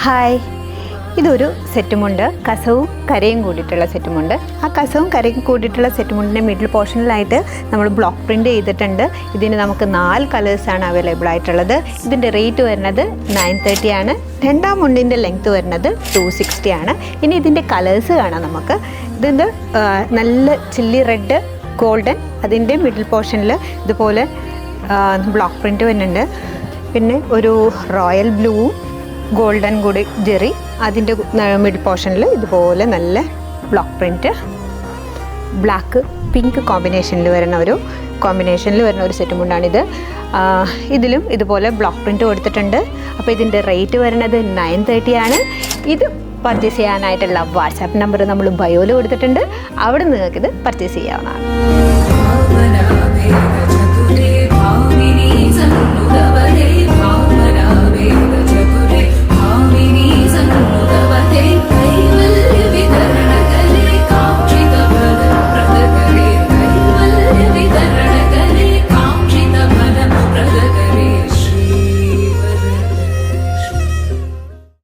Hi, ഇതൊരു സെറ്റുമുണ്ട്, കസവും കരയും കൂടിയിട്ടുള്ള സെറ്റുമുണ്ട്. ആ കസവും കരയും കൂടിയിട്ടുള്ള സെറ്റുമുണ്ടിൻ്റെ മിഡിൽ പോർഷനിലായിട്ട് നമ്മൾ ബ്ലോക്ക് പ്രിൻ്റ് ചെയ്തിട്ടുണ്ട്. ഇതിന് നമുക്ക് 4 കളേഴ്സാണ് അവൈലബിൾ ആയിട്ടുള്ളത്. ഇതിൻ്റെ റേറ്റ് വരുന്നത് 930 ആണ്. രണ്ടാം മുണ്ടിൻ്റെ ലെങ്ത്ത് വരുന്നത് 260 ആണ്. ഇനി ഇതിൻ്റെ കളേഴ്സ് കാണാം നമുക്ക്. ഇതിൻ്റെ നല്ല ചില്ലി റെഡ്, ഗോൾഡൻ, അതിൻ്റെ മിഡിൽ പോർഷനിൽ ഇതുപോലെ ബ്ലോക്ക് പ്രിൻ്റ് വരുന്നുണ്ട്. പിന്നെ ഒരു റോയൽ ബ്ലൂവും ഗോൾഡൻ കൂടി ജെറി, അതിൻ്റെ മിഡിൽ പോർഷനിൽ ഇതുപോലെ നല്ല ബ്ലോക്ക് പ്രിൻറ്റ്, ബ്ലാക്ക് പിങ്ക് കോമ്പിനേഷനിൽ വരുന്ന ഒരു സെറ്റുമുണ്ടാണിത്. ഇതിലും ഇതുപോലെ ബ്ലോക്ക് പ്രിൻറ്റ് കൊടുത്തിട്ടുണ്ട്. അപ്പോൾ ഇതിൻ്റെ റേറ്റ് വരുന്നത് 930 ആണ്. ഇത് പർച്ചേസ് ചെയ്യാനായിട്ടുള്ള വാട്സാപ്പ് നമ്പർ നമ്മൾ ബയോയിൽ കൊടുത്തിട്ടുണ്ട്. അവിടെ നിങ്ങൾക്കിത് പർച്ചേസ് ചെയ്യാവുന്നതാണ്.